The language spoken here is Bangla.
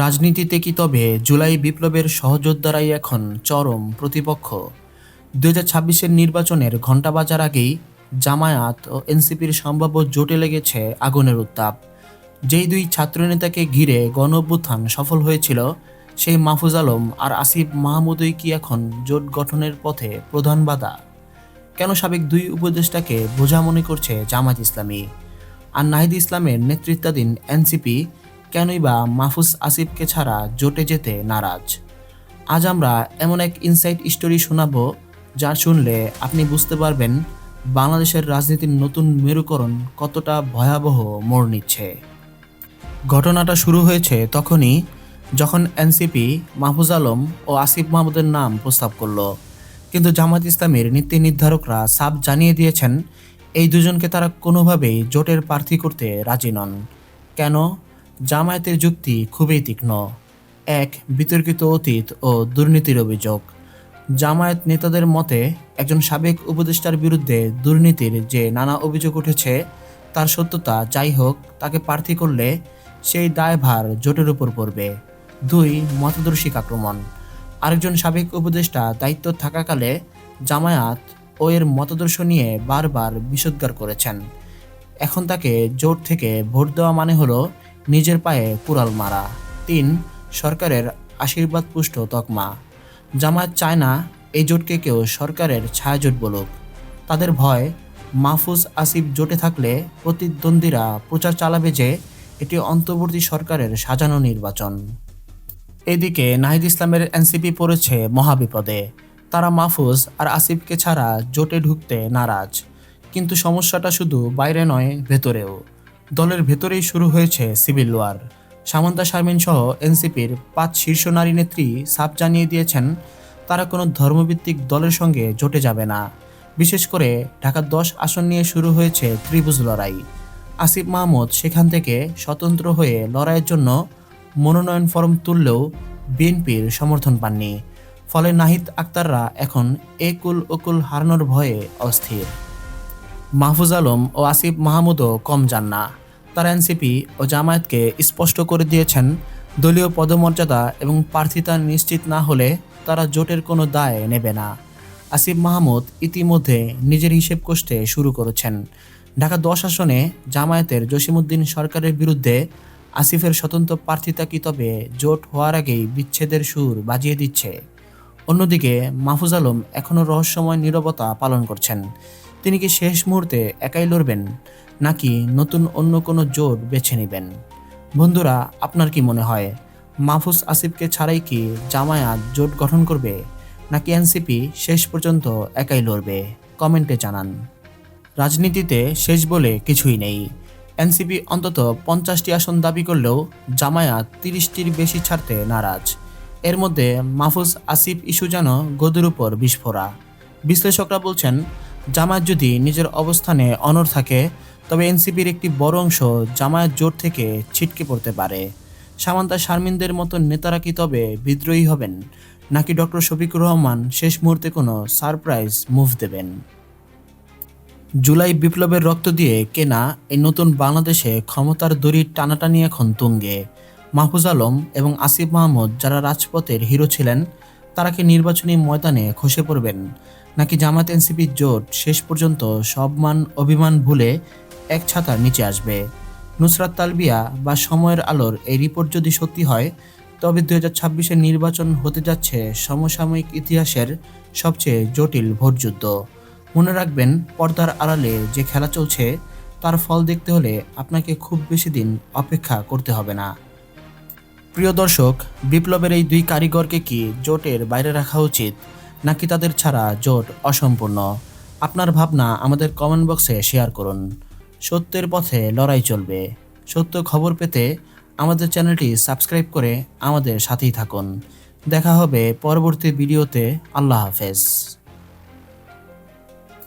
রাজনীতিতে কি তবে জুলাই বিপ্লবের সহযোদ্ধারাই এখন চরম প্রতিপক্ষ? ২০২৬-এর নির্বাচনের ঘণ্টা বাজার আগেই জামায়াত ও এনসিপির সম্ভাব্য জোটে লেগেছে আগুনের উত্তাপ। যেই দুই ছাত্রনেতাকে ঘিরে গণঅভ্যুত্থান সফল হয়েছিল, সেই মাহফুজ আলম আর আসিফ মাহমুদই কি এখন জোট গঠনের পথে প্রধান বাধা? কেন সাবেক দুই উপদেষ্টাকে বোঝা মনে করছে জামায়াত ইসলামী? আর নাহিদ ইসলামের নেতৃত্বাধীন এনসিপি কেনই বা মাহফুজ আসিফকে ছাড়া জোটে যেতে নারাজ? আজ আমরা এমন এক ইনসাইট স্টোরি শোনাবো যা শুনলে আপনি বুঝতে পারবেন বাংলাদেশের রাজনীতির নতুন মেরুকরণ কতটা ভয়াবহ মোড় নিচ্ছে। ঘটনাটা শুরু হয়েছে তখনই যখন এনসিপি মাহফুজ আলম ও আসিফ মাহমুদের নাম প্রস্তাব করল, কিন্তু জামায়াত ইসলামীর নীতি নির্ধারকরা সাফ জানিয়ে দিয়েছেন এই দুজনকে তারা কোনোভাবেই জোটের প্রার্থী করতে রাজি নন। কেন? জামায়াতের যুক্তি খুবই তীক্ষ্ণ। এক, বিতর্কিত অতীত ও দুর্নীতির অভিযোগ। জামায়াত নেতাদের মতে একজন সাবেক উপদেষ্টার বিরুদ্ধে দুর্নীতির যে নানা অভিযোগ উঠেছে, তার সত্যতা যাই হোক, তাকে প্রার্থী করলে সেই দায়ভার জোটের উপর পড়বে। দুই, মতাদর্শিক আক্রমণ। আরেকজন সাবেক উপদেষ্টা দায়িত্ব থাকাকালে জামায়াত ও এর মতাদর্শ নিয়ে বারবার বিষোদ্গার করেছেন। এখন তাকে জোট থেকে ভোট দেওয়া মানে হলো নিজের পায়ে কুড়াল মারা। তিন, সরকারের আশীর্বাদ পুষ্ট তকমা। জামায়াত চায় না এই জোটকে কেউ সরকারের ছায়াজোট বলুক। তাদের ভয়, মাহফুজ আসিফ জোটে থাকলে প্রতিদ্বন্দ্বীরা প্রচার চালাবে যে এটি অন্তর্বর্তী সরকারের সাজানো নির্বাচন। এদিকে নাহিদ ইসলামের এনসিপি পড়েছে মহাবিপদে। তারা মাহফুজ আর আসিফকে ছাড়া জোটে ঢুকতে নারাজ। কিন্তু সমস্যাটা শুধু বাইরে নয়, ভেতরেও। দলের ভেতরেই শুরু হয়েছে সিভিল ওয়ার। সামান্তা শারমিন সহ এনসিপির ৫ শীর্ষ নারী নেত্রী সাফ জানিয়ে দিয়েছেন তারা কোনো ধর্মভিত্তিক দলের সঙ্গে জোটে যাবে না। বিশেষ করে ঢাকা ১০ আসন নিয়ে শুরু হয়েছে ত্রিভুজ লড়াই। আসিফ মাহমুদ সেখান থেকে স্বতন্ত্র হয়ে লড়াইয়ের জন্য মনোনয়ন ফরম তুললেও বিএনপির সমর্থন পাননি। ফলে নাহিদ আক্তাররা এখন একুল ওকুল হারানোর ভয়ে অস্থির। মাহফুজ আলম ও আসিফ মাহমুদও কম যান না। তারা এনসিপি ও জামায়াতকে স্পষ্ট করে দিয়েছেন দলীয় পদমর্যাদা এবং প্রার্থিতা নিশ্চিত না হলে তারা জোটের কোনো দায় নেবে না। আসিফ মাহমুদ ইতিমধ্যে নিজের হিসেব কষতে শুরু করেছেন। ঢাকা ১০ আসনে জামায়াতের জসিমউদ্দিন সরকারের বিরুদ্ধে আসিফের স্বতন্ত্র প্রার্থিতা কি তবে জোট হওয়ার আগেই বিচ্ছেদের সুর বাজিয়ে দিচ্ছে? অন্যদিকে মাহফুজ আলম এখনও রহস্যময় নীরবতা পালন করছেন। তিনি কি শেষ মুহূর্তে একাই লড়বেন, নাকি নতুন অন্য কোনো জোট বেছে নেবেন? বন্ধুরা, আপনার কি মনে হয়, মাহফুজ আসিফকে ছাড়াই কি জামায়াত জোট গঠন করবে, নাকি এনসিপি শেষ পর্যন্ত একাই লড়বে? কমেন্টে জানান। রাজনীতিতে শেষ বলে কিছুই নেই। এনসিপি অন্তত ৫০টি আসন দাবি করলেও জামায়াত ৩০টির বেশি ছাড়তে নারাজ। এর মধ্যে মাহফুজ আসিফ ইস্যু যেন গদির উপর বিস্ফোরা। বিশ্লেষকরা বলছেন, জামায়াত যদি নিজের অবস্থানে অনড় থাকে তবে এনসিপির একটি বড় অংশ জামায়াত জোট থেকে ছিটকে পড়তে পারে। সামান্তা শারমিনদের মতো নেতারা কি তবে বিদ্রোহী হবেন, নাকি ডক্টর শফিকুর রহমান শেষ মুহূর্তে কোনো সারপ্রাইজ মুভ দেবেন? জুলাই বিপ্লবের রক্ত দিয়ে কেনা এই নতুন বাংলাদেশে ক্ষমতার দড়ির টানাটানি এখন তুঙ্গে। মাহফুজ আলম এবং আসিফ মাহমুদ যারা রাজপথের হিরো ছিলেন, তারা কি নির্বাচনী ময়দানে খসে পড়বেন, নাকি জামায়াত এনসিপির জোট শেষ পর্যন্ত সব মান অভিমান ভুলে এক ছাতার নিচে আসবে? নুসরাত তালবিয়া বা সময়ের আলোর এই রিপোর্ট যদি সত্যি হয়, তবে ২০২৬-এর নির্বাচন হতে যাচ্ছে সমসাময়িক ইতিহাসের সবচেয়ে জটিল ভোটযুদ্ধ। মনে রাখবেন, পর্দার আড়ালে যে খেলা চলছে তার ফল দেখতে হলে আপনাকে খুব বেশি দিন অপেক্ষা করতে হবে না। প্রিয় দর্শক, বিপ্লবের এই দুই কারিগরকে কি জোটের বাইরে রাখা উচিত, নাকি তাদের ছাড়া জোট অসম্পূর্ণ? আপনার ভাবনা আমাদের কমেন্ট বক্সে শেয়ার করুন। সত্যের পথে লড়াই চলবে। সত্য খবর পেতে আমাদের চ্যানেলটি সাবস্ক্রাইব করে আমাদের সাথেই থাকুন। দেখা হবে পরবর্তী ভিডিওতে। আল্লাহ হাফেজ।